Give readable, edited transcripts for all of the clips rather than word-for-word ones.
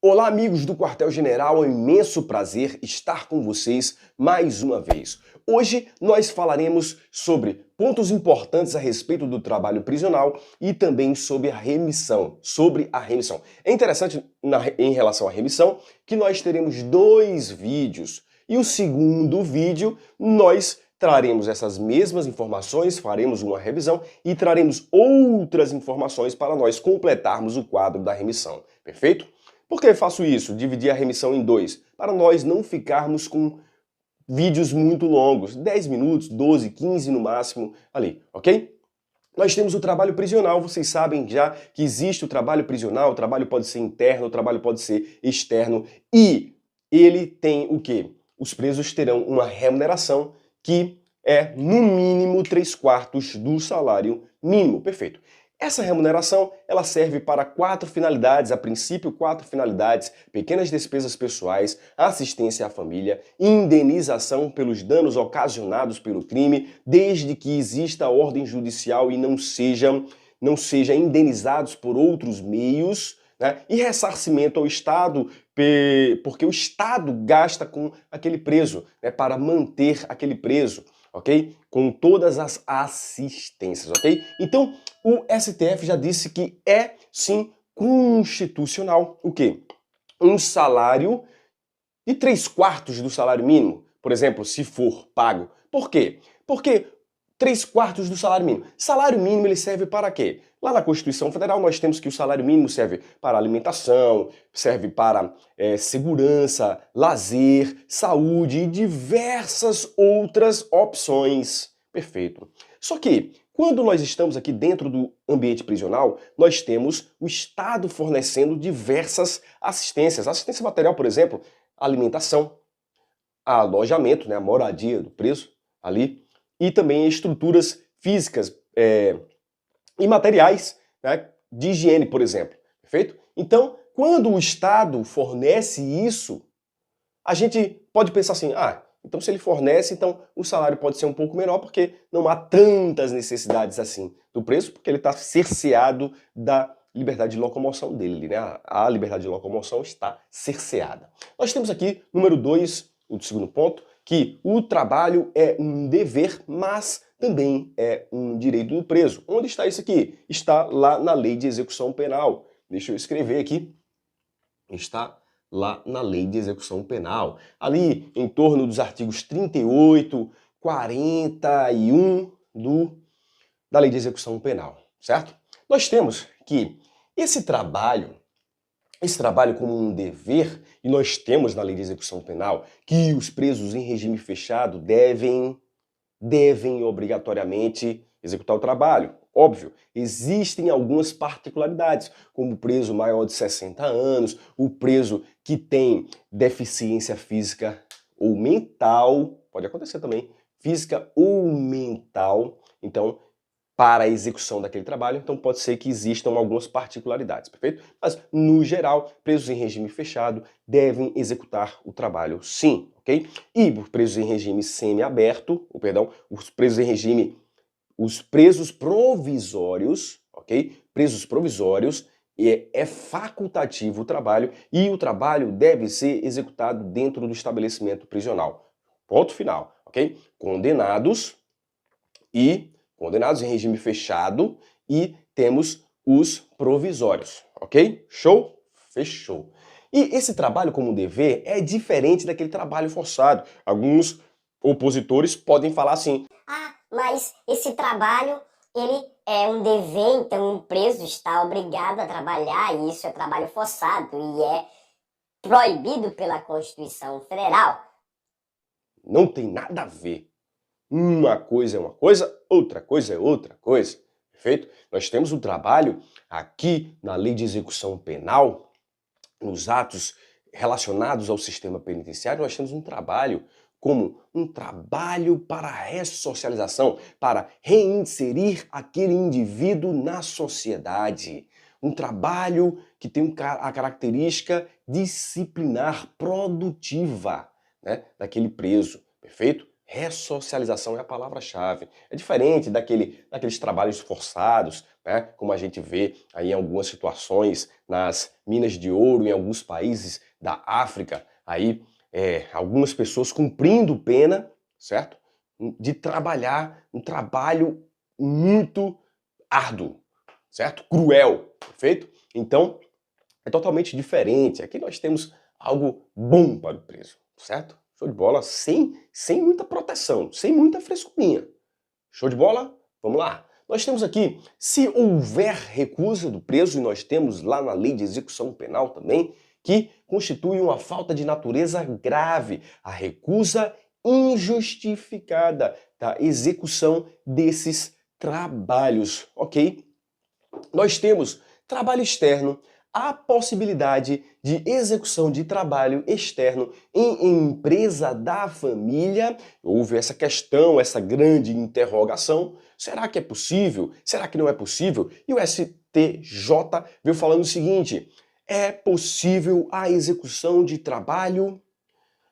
Olá, amigos do Quartel-General, é um imenso prazer estar com vocês mais uma vez. Hoje nós falaremos sobre pontos importantes a respeito do trabalho prisional e também sobre a remissão. É interessante em relação à remissão que nós teremos dois vídeos e o segundo vídeo nós traremos essas mesmas informações, faremos uma revisão e traremos outras informações para nós completarmos o quadro da remissão. Perfeito? Por que faço isso? Dividir a remissão em dois, para nós não ficarmos com vídeos muito longos, 10 minutos, 12, 15 no máximo, ali, ok? Nós temos o trabalho prisional, vocês sabem já que existe o trabalho prisional, o trabalho pode ser interno, o trabalho pode ser externo, e ele tem o quê? Os presos terão uma remuneração que é, no mínimo, 3/4 do salário mínimo, perfeito. Essa remuneração, ela serve para 4 finalidades, a princípio 4 finalidades: pequenas despesas pessoais, assistência à família, indenização pelos danos ocasionados pelo crime, desde que exista ordem judicial e não sejam indenizados por outros meios, né? E ressarcimento ao Estado, porque o Estado gasta com aquele preso, né, para manter aquele preso, ok? Com todas as assistências, ok? Então, o STF já disse que é, sim, constitucional o quê? Um salário de 3/4 do salário mínimo, por exemplo, se for pago. Por quê? Porque 3/4 do salário mínimo. Salário mínimo ele serve para quê? Lá na Constituição Federal nós temos que o salário mínimo serve para alimentação, serve para segurança, lazer, saúde e diversas outras opções. Perfeito. Só que, quando nós estamos aqui dentro do ambiente prisional, nós temos o Estado fornecendo diversas assistências. Assistência material, por exemplo, alimentação, alojamento, né, a moradia do preso ali, e também estruturas físicas e materiais, né, de higiene, por exemplo. Perfeito? Então, quando o Estado fornece isso, a gente pode pensar assim, então se ele fornece, então o salário pode ser um pouco menor porque não há tantas necessidades assim do preso, porque ele está cerceado da liberdade de locomoção dele, né? A liberdade de locomoção está cerceada. Nós temos aqui, número 2, o segundo ponto, que o trabalho é um dever, mas também é um direito do preso. Onde está isso aqui? Está lá na Lei de Execução Penal. Deixa eu escrever aqui. Está lá na Lei de Execução Penal. Ali em torno dos artigos 38, 41 da Lei de Execução Penal, certo? Nós temos que esse trabalho como um dever, e nós temos na Lei de Execução Penal que os presos em regime fechado devem obrigatoriamente executar o trabalho. Óbvio, existem algumas particularidades, como o preso maior de 60 anos, o preso que tem deficiência física ou mental, pode acontecer também, física ou mental, então, para a execução daquele trabalho, então pode ser que existam algumas particularidades, perfeito? Mas, no geral, presos em regime fechado devem executar o trabalho sim, ok? E os presos em regime semiaberto, os presos provisórios, ok? Presos provisórios, é facultativo o trabalho e o trabalho deve ser executado dentro do estabelecimento prisional. Ponto final, ok? Condenados em regime fechado e temos os provisórios, ok? Show? Fechou. E esse trabalho como dever é diferente daquele trabalho forçado. Alguns opositores podem falar assim: mas esse trabalho, ele é um dever, então o preso está obrigado a trabalhar, e isso é trabalho forçado e é proibido pela Constituição Federal. Não tem nada a ver. Uma coisa é uma coisa, outra coisa é outra coisa. Perfeito? Nós temos um trabalho aqui na Lei de Execução Penal, nos atos relacionados ao sistema penitenciário, nós temos um trabalho como um trabalho para a ressocialização, para reinserir aquele indivíduo na sociedade. Um trabalho que tem a característica disciplinar produtiva, né, daquele preso, perfeito? Ressocialização é a palavra-chave. É diferente daqueles trabalhos forçados, né? Como a gente vê aí em algumas situações nas minas de ouro em alguns países da África, aí algumas pessoas cumprindo pena, certo? De trabalhar um trabalho muito árduo, certo? Cruel, perfeito? Então, é totalmente diferente. Aqui nós temos algo bom para o preso, certo? Show de bola, sem muita proteção, sem muita frescurinha. Show de bola? Vamos lá. Nós temos aqui, se houver recusa do preso, e nós temos lá na Lei de Execução Penal também, que constitui uma falta de natureza grave, a recusa injustificada da execução desses trabalhos, ok? Nós temos trabalho externo, a possibilidade de execução de trabalho externo em empresa da família. Houve essa questão, essa grande interrogação. Será que é possível? Será que não é possível? E o STJ veio falando o seguinte: é possível a execução de trabalho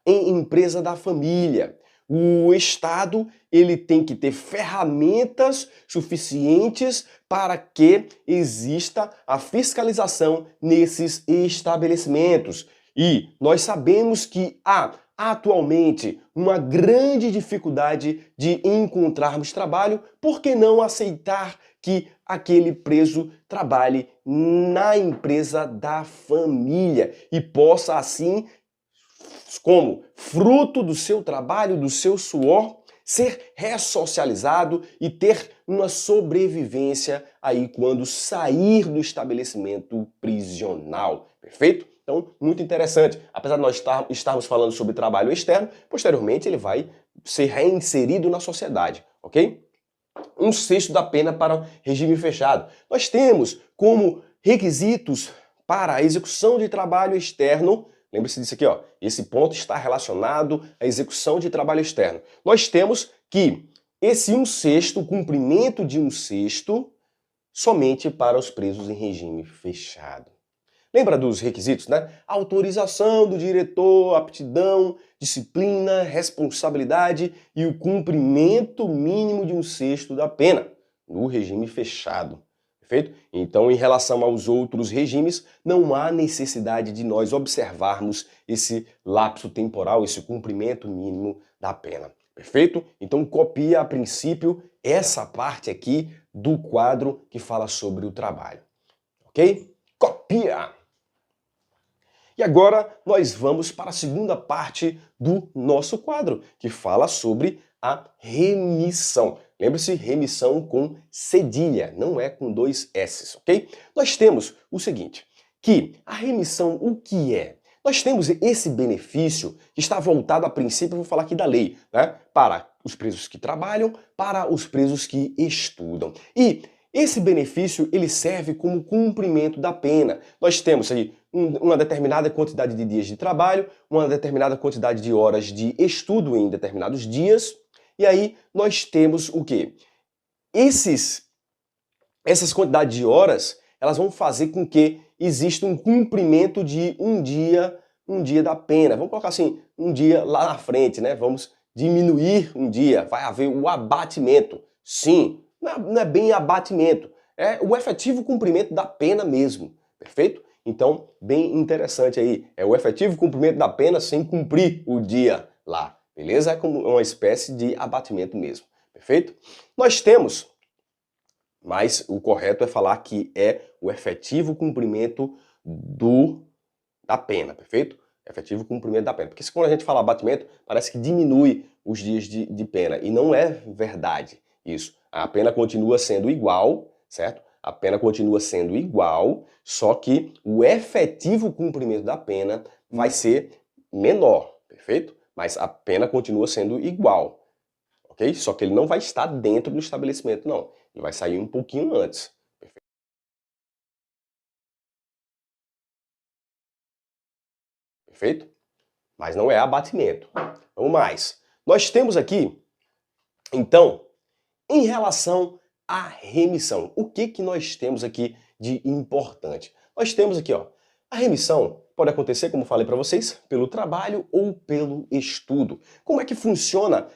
em empresa da família. O Estado ele tem que ter ferramentas suficientes para que exista a fiscalização nesses estabelecimentos. E nós sabemos que há atualmente uma grande dificuldade de encontrarmos trabalho, por que não aceitar que aquele preso trabalhe na empresa da família e possa assim, como fruto do seu trabalho, do seu suor, ser ressocializado e ter uma sobrevivência aí quando sair do estabelecimento prisional, perfeito? Então, muito interessante. Apesar de nós estarmos falando sobre trabalho externo, posteriormente ele vai ser reinserido na sociedade, ok? 1/6 da pena para regime fechado. Nós temos como requisitos para a execução de trabalho externo. Lembre-se disso aqui, ó. Esse ponto está relacionado à execução de trabalho externo. Nós temos que esse 1/6, o cumprimento de 1/6, somente para os presos em regime fechado. Lembra dos requisitos, né? Autorização do diretor, aptidão, disciplina, responsabilidade e o cumprimento mínimo de 1/6 da pena no regime fechado. Perfeito? Então, em relação aos outros regimes, não há necessidade de nós observarmos esse lapso temporal, esse cumprimento mínimo da pena. Perfeito? Então, copia a princípio essa parte aqui do quadro que fala sobre o trabalho. Ok? Copia! E agora nós vamos para a segunda parte do nosso quadro, que fala sobre a remissão. Lembre-se, remissão com cedilha, não é com 2 S's, ok? Nós temos o seguinte, que a remissão, o que é? Nós temos esse benefício que está voltado a princípio, vou falar aqui da lei, né? Para os presos que trabalham, para os presos que estudam. E esse benefício, ele serve como cumprimento da pena. Nós temos aí uma determinada quantidade de dias de trabalho, uma determinada quantidade de horas de estudo em determinados dias, e aí nós temos o quê? Essas quantidades de horas, elas vão fazer com que exista um cumprimento de um dia da pena. Vamos colocar assim, um dia lá na frente, né? Vamos diminuir um dia, vai haver o abatimento. Sim, não é bem abatimento, é o efetivo cumprimento da pena mesmo, perfeito? Então, bem interessante aí, é o efetivo cumprimento da pena sem cumprir o dia lá, beleza? É como uma espécie de abatimento mesmo, perfeito? Nós temos, mas o correto é falar que é o efetivo cumprimento da pena, perfeito? Efetivo cumprimento da pena, porque quando a gente fala abatimento, parece que diminui os dias de pena, e não é verdade isso. A pena continua sendo igual, certo? A pena continua sendo igual, só que o efetivo cumprimento da pena vai ser menor, perfeito? Mas a pena continua sendo igual, ok? Só que ele não vai estar dentro do estabelecimento, não. Ele vai sair um pouquinho antes. Perfeito? Mas não é abatimento. Vamos mais. Nós temos aqui, então, em relação à remissão, o que nós temos aqui de importante? Nós temos aqui, ó, a remissão pode acontecer, como falei para vocês, pelo trabalho ou pelo estudo. Como é que funciona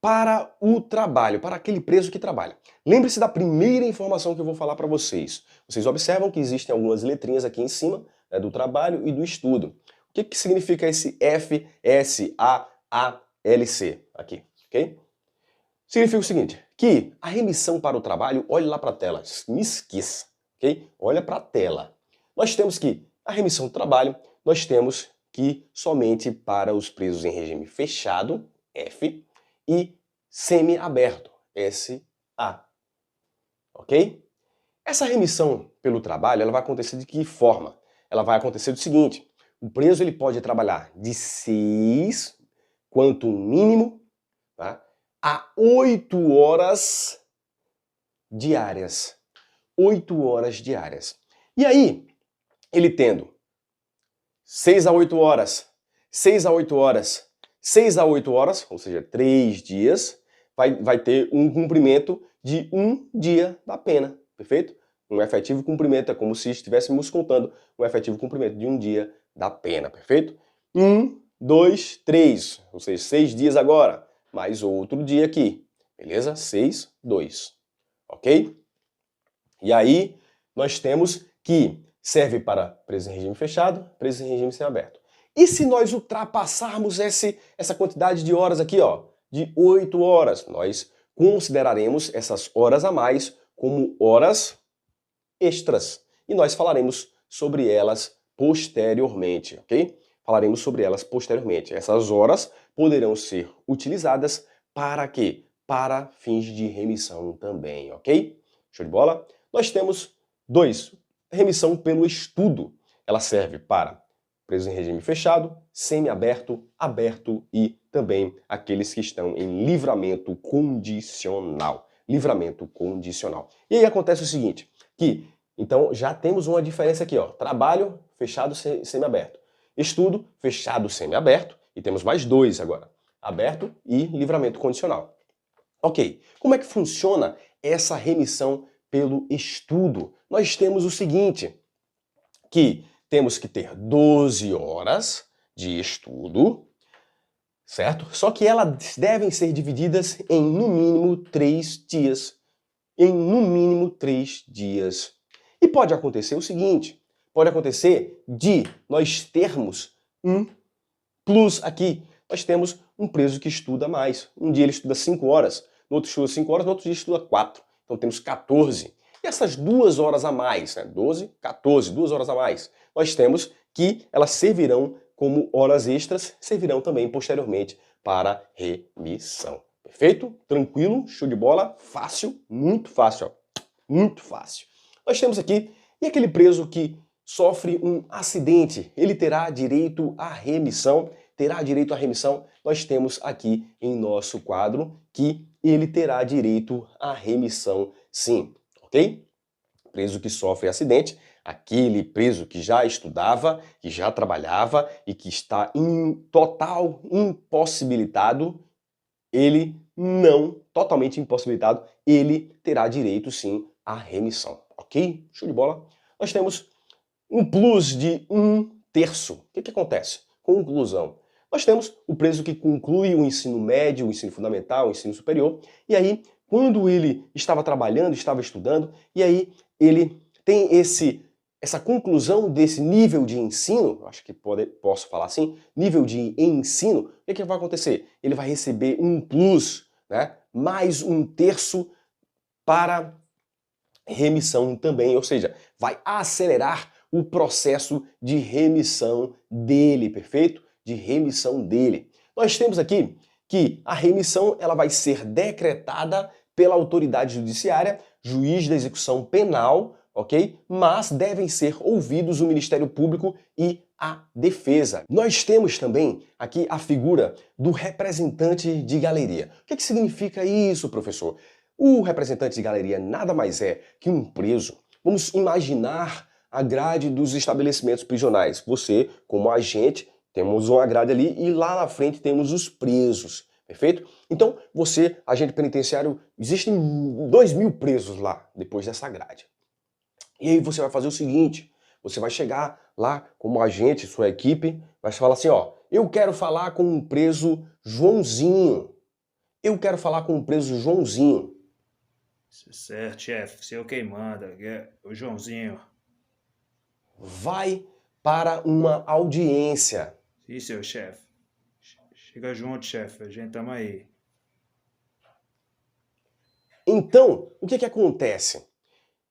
para o trabalho, para aquele preso que trabalha. Lembre-se da primeira informação que eu vou falar para vocês. Vocês observam que existem algumas letrinhas aqui em cima, né, do trabalho e do estudo. O que significa esse F, S, A, L, C aqui, ok? Significa o seguinte, que a remissão para o trabalho, olhe lá para a tela, me esqueça, ok? Olha para a tela. Nós temos que a remissão do trabalho, nós temos que somente para os presos em regime fechado, F, e semi-aberto, SA, ok? Essa remissão pelo trabalho, ela vai acontecer de que forma? Ela vai acontecer do seguinte, o preso ele pode trabalhar de 6, quanto mínimo, tá, a 8 horas diárias. 8 horas diárias. E aí, ele tendo 6 a 8 horas, 6 a 8 horas, 6 a 8 horas, ou seja, 3 dias, vai ter um cumprimento de 1 dia da pena, perfeito? Um efetivo cumprimento, é como se estivéssemos contando um efetivo cumprimento de 1 dia da pena, perfeito? 1, 2, 3, ou seja, 6 dias agora, mais outro dia aqui, beleza? 6, 2, ok? E aí, nós temos que serve para preso em regime fechado, preso em regime semiaberto. E se nós ultrapassarmos essa quantidade de horas aqui, ó, de 8 horas, nós consideraremos essas horas a mais como horas extras. E nós falaremos sobre elas posteriormente, ok? Falaremos sobre elas posteriormente. Essas horas poderão ser utilizadas para quê? Para fins de remissão também, ok? Show de bola? Nós temos 2. Remissão pelo estudo. Ela serve para presos em regime fechado, semiaberto, aberto e também aqueles que estão em livramento condicional. Livramento condicional. E aí acontece o seguinte, que então já temos uma diferença aqui, ó. Trabalho, fechado, semiaberto. Estudo, fechado, semiaberto. E temos mais 2 agora. Aberto e livramento condicional. Ok, como é que funciona essa remissão pelo estudo? Nós temos o seguinte, que temos que ter 12 horas de estudo, certo? Só que elas devem ser divididas em no mínimo 3 dias. Em no mínimo 3 dias. E pode acontecer o seguinte, pode acontecer de nós termos um plus aqui. Nós temos um preso que estuda mais. Um dia ele estuda 5 horas, no outro estuda 5 horas, no outro dia estuda 4. Então temos 14. E essas 2 horas a mais, né? 12, 14, 2 horas a mais, nós temos que elas servirão como horas extras, servirão também posteriormente para remissão. Perfeito? Tranquilo? Show de bola? Fácil? Muito fácil, ó. Muito fácil. Nós temos aqui, e aquele preso que sofre um acidente, ele terá direito à remissão? Terá direito à remissão? Nós temos aqui em nosso quadro que ele terá direito à remissão sim, ok? Preso que sofre acidente, aquele preso que já estudava, que já trabalhava e que está em total impossibilitado, ele não, totalmente impossibilitado, ele terá direito sim à remissão, ok? Show de bola? Nós temos um plus de 1/3. O que acontece? Conclusão. Nós temos o preso que conclui o ensino médio, o ensino fundamental, o ensino superior, e aí, quando ele estava trabalhando, estava estudando, e aí ele tem essa conclusão desse nível de ensino, acho que posso falar assim, nível de ensino, o que vai acontecer? Ele vai receber um plus, né? Mais 1/3 para remissão também, ou seja, vai acelerar o processo de remissão dele, perfeito? De remissão dele. Nós temos aqui que a remissão ela vai ser decretada pela autoridade judiciária, juiz da execução penal, ok? Mas devem ser ouvidos o Ministério Público e a defesa. Nós temos também aqui a figura do representante de galeria. O que significa isso, professor? O representante de galeria nada mais é que um preso. Vamos imaginar a grade dos estabelecimentos prisionais. Você, como agente, temos uma grade ali e lá na frente temos os presos, perfeito? Então, você, agente penitenciário, existem 2.000 presos lá, depois dessa grade. E aí você vai fazer o seguinte, você vai chegar lá como agente, sua equipe, vai falar assim, ó, eu quero falar com um preso Joãozinho. Eu quero falar com o preso Joãozinho. Certo, chefe. Seu quem manda. É o Joãozinho. Vai para uma audiência. Sim, seu chefe. Chega junto, chefe. A gente tamo aí. Então, o que acontece?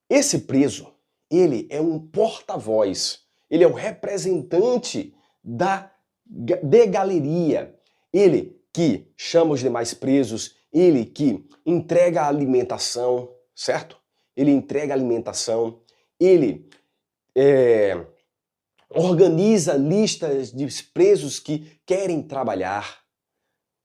Esse preso, ele é um porta-voz, ele é o representante de galeria, ele que chama os demais presos, ele que entrega a alimentação, certo? Ele entrega a alimentação, ele organiza listas de presos que querem trabalhar,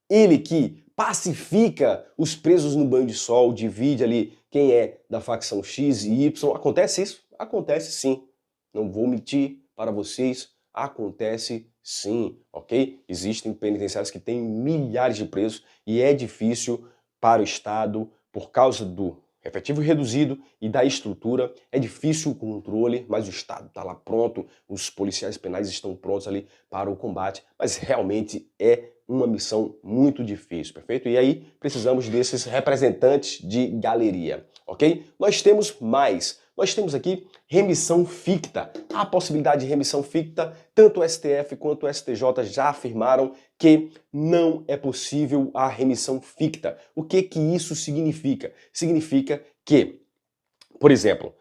ele que pacifica os presos no banho de sol, divide ali quem é da facção X e Y. Acontece isso? Acontece sim. Não vou mentir para vocês, acontece sim, ok? Existem penitenciários que têm milhares de presos e é difícil para o Estado, por causa do efetivo reduzido e da estrutura, é difícil o controle, mas o Estado está lá pronto, os policiais penais estão prontos ali para o combate, mas realmente é uma missão muito difícil, perfeito? E aí precisamos desses representantes de galeria, ok? Nós temos mais. Nós temos aqui remissão ficta. A possibilidade de remissão ficta, tanto o STF quanto o STJ já afirmaram que não é possível a remissão ficta. O que isso significa? Significa que, por exemplo,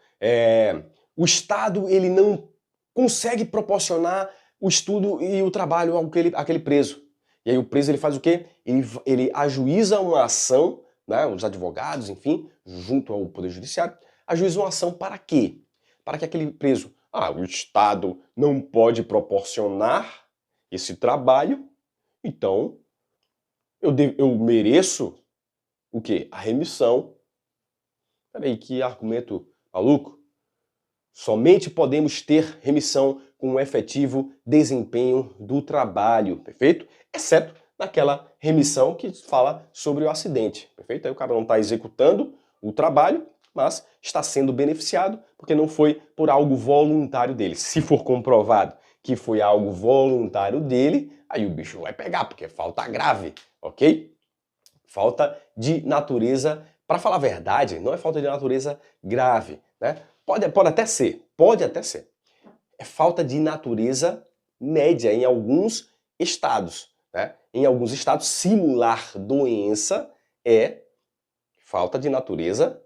o Estado ele não consegue proporcionar o estudo e o trabalho àquele preso. E aí o preso ele faz o quê? Ele ajuiza uma ação, né, os advogados, enfim, junto ao Poder Judiciário, ajuiza uma ação para quê? Para que aquele preso, o Estado não pode proporcionar esse trabalho, então eu mereço o quê? A remissão. Peraí, que argumento maluco. Somente podemos ter remissão com o efetivo desempenho do trabalho, perfeito? Exceto naquela remissão que fala sobre o acidente, perfeito? Aí o cara não está executando o trabalho, mas está sendo beneficiado porque não foi por algo voluntário dele. Se for comprovado que foi algo voluntário dele, aí o bicho vai pegar, porque é falta grave, ok? Falta de natureza, para falar a verdade, não é falta de natureza grave, né? Pode até ser. É falta de natureza média em alguns estados, né? Em alguns estados, simular doença é falta de natureza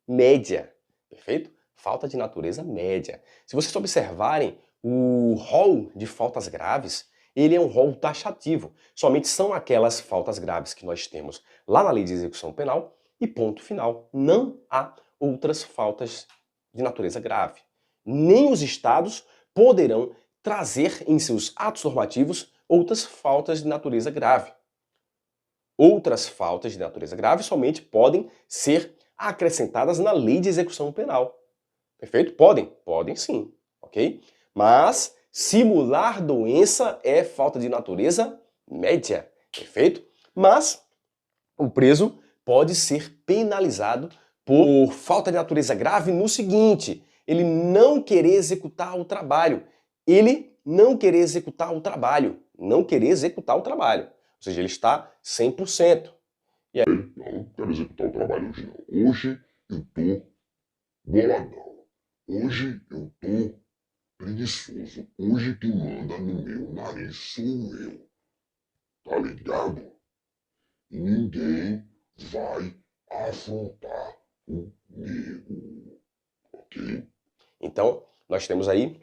média, perfeito? Falta de natureza média. Se vocês observarem, o rol de faltas graves, ele é um rol taxativo. Somente são aquelas faltas graves que nós temos lá na Lei de Execução Penal e ponto final. Não há outras faltas de natureza grave. Nem os estados poderão trazer em seus atos normativos outras faltas de natureza grave. Outras faltas de natureza grave somente podem ser acrescentadas na Lei de Execução Penal. Perfeito? Podem sim, ok? Mas simular doença é falta de natureza média, perfeito? Mas o preso pode ser penalizado por falta de natureza grave no seguinte: ele não querer executar o trabalho. Não querer executar o trabalho. Ou seja, ele está 100%. E aí? Não quero executar o trabalho hoje não. Hoje eu tô boladão. Hoje eu tô preguiçoso. Hoje quem manda no meu nariz sou eu. Tá ligado? E ninguém vai afrontar comigo. Ok? Então, nós temos aí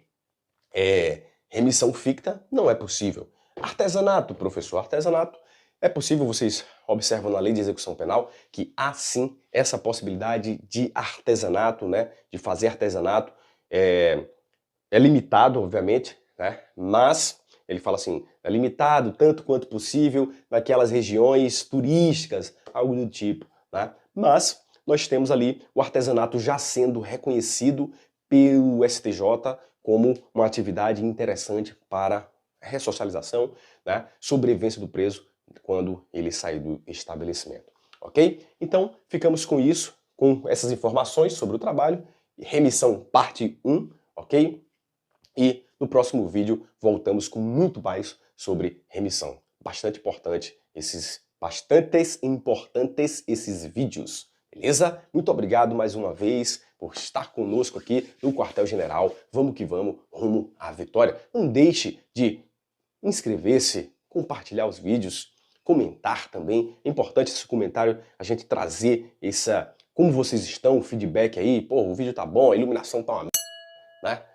remissão ficta, não é possível. Artesanato, professor, artesanato. É possível, vocês observam na Lei de Execução Penal que há sim essa possibilidade de artesanato, né? De fazer artesanato. É limitado, obviamente, né? Mas ele fala assim, é limitado tanto quanto possível naquelas regiões turísticas, algo do tipo, né? Mas nós temos ali o artesanato já sendo reconhecido pelo STJ como uma atividade interessante para ressocialização, né? Sobrevivência do preso quando ele sair do estabelecimento, ok? Então, ficamos com isso, com essas informações sobre o trabalho, remissão parte 1, ok? E no próximo vídeo voltamos com muito mais sobre remissão. Bastante importante esses Bastantes importantes esses vídeos, beleza? Muito obrigado mais uma vez por estar conosco aqui no Quartel General. Vamos que vamos, rumo à vitória. Não deixe de inscrever-se, compartilhar os vídeos, comentar também. É importante esse comentário, a gente trazer como vocês estão, o feedback aí. Pô, o vídeo tá bom, a iluminação tá uma merda, né?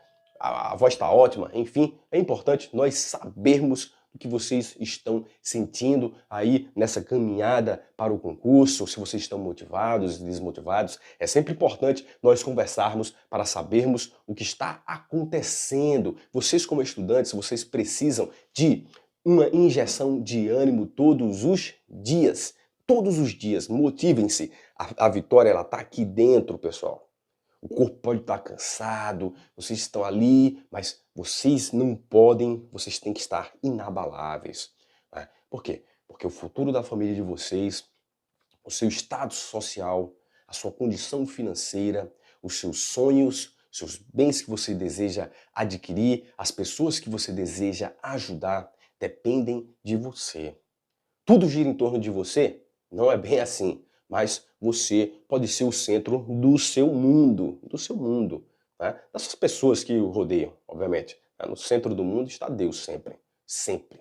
A voz tá ótima, enfim. É importante nós sabermos o que vocês estão sentindo aí nessa caminhada para o concurso, se vocês estão motivados e desmotivados. É sempre importante nós conversarmos para sabermos o que está acontecendo. Vocês como estudantes, vocês precisam de uma injeção de ânimo todos os dias. Todos os dias, motivem-se. A vitória, ela tá aqui dentro, pessoal. O corpo pode estar cansado, vocês estão ali, mas vocês não podem, vocês têm que estar inabaláveis. Né? Por quê? Porque o futuro da família de vocês, o seu status social, a sua condição financeira, os seus sonhos, seus bens que você deseja adquirir, as pessoas que você deseja ajudar, dependem de você. Tudo gira em torno de você? Não é bem assim. Mas você pode ser o centro do seu mundo, né? Das pessoas que o rodeiam, obviamente. No centro do mundo está Deus sempre, sempre.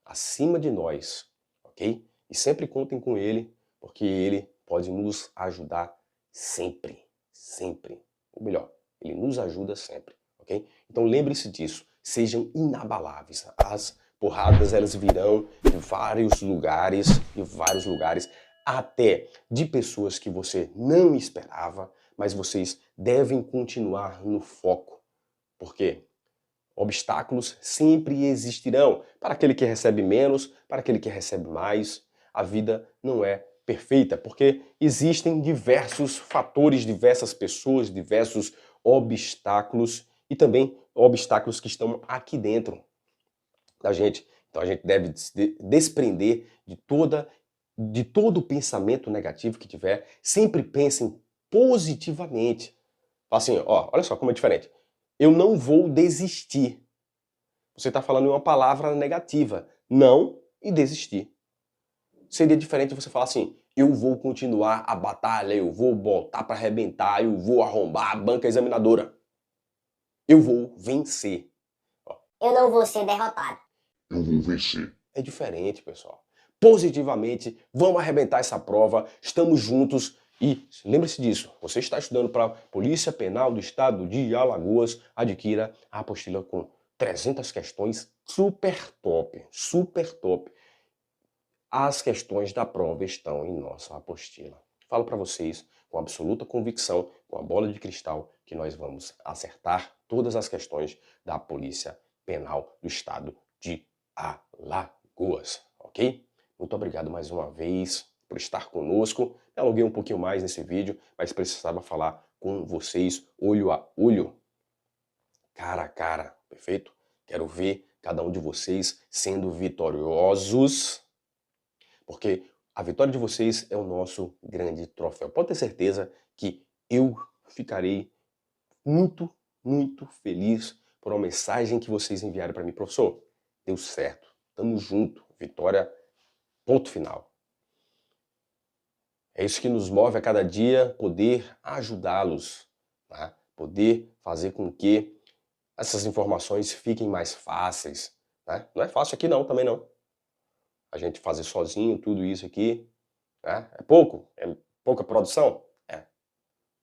Acima de nós, ok? E sempre contem com Ele, porque Ele pode nos ajudar sempre, sempre. Ou melhor, Ele nos ajuda sempre, ok? Então lembre-se disso, sejam inabaláveis. As porradas, elas virão de vários lugares, até de pessoas que você não esperava, mas vocês devem continuar no foco, porque obstáculos sempre existirão. Para aquele que recebe menos, para aquele que recebe mais, a vida não é perfeita, porque existem diversos fatores, diversas pessoas, diversos obstáculos e também obstáculos que estão aqui dentro da gente. Então a gente deve se desprender de todo o pensamento negativo que tiver. Sempre pensem positivamente. Assim, ó, olha só como é diferente. Eu não vou desistir. Você está falando uma palavra negativa. Não e desistir. Seria diferente você falar assim, eu vou continuar a batalha, eu vou botar para arrebentar, eu vou arrombar a banca examinadora. Eu vou vencer. Eu não vou ser derrotado. Eu vou vencer. É diferente, pessoal. Positivamente, vamos arrebentar essa prova, estamos juntos e lembre-se disso, você está estudando para a Polícia Penal do Estado de Alagoas, adquira a apostila com 300 questões super top, super top. As questões da prova estão em nossa apostila. Falo para vocês com absoluta convicção, com a bola de cristal, que nós vamos acertar todas as questões da Polícia Penal do Estado de Alagoas, ok? Muito obrigado mais uma vez por estar conosco. Me alonguei um pouquinho mais nesse vídeo, mas precisava falar com vocês olho a olho, cara a cara, perfeito? Quero ver cada um de vocês sendo vitoriosos, porque a vitória de vocês é o nosso grande troféu. Pode ter certeza que eu ficarei muito, muito feliz por uma mensagem que vocês enviaram para mim. Professor, deu certo, tamo junto, vitória, ponto final. É isso que nos move a cada dia, poder ajudá-los, né? Poder fazer com que essas informações fiquem mais fáceis, né? Não é fácil aqui não, também não. A gente fazer sozinho tudo isso aqui, né? É pouca produção? É.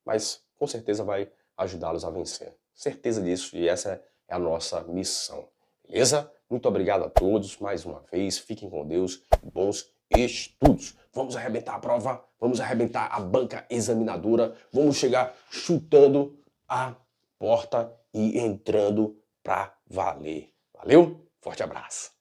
Mas com certeza vai ajudá-los a vencer. Certeza disso, e essa é a nossa missão. Beleza? Muito obrigado a todos, mais uma vez, fiquem com Deus e bons estudos. Vamos arrebentar a prova, vamos arrebentar a banca examinadora, vamos chegar chutando a porta e entrando pra valer. Valeu? Forte abraço!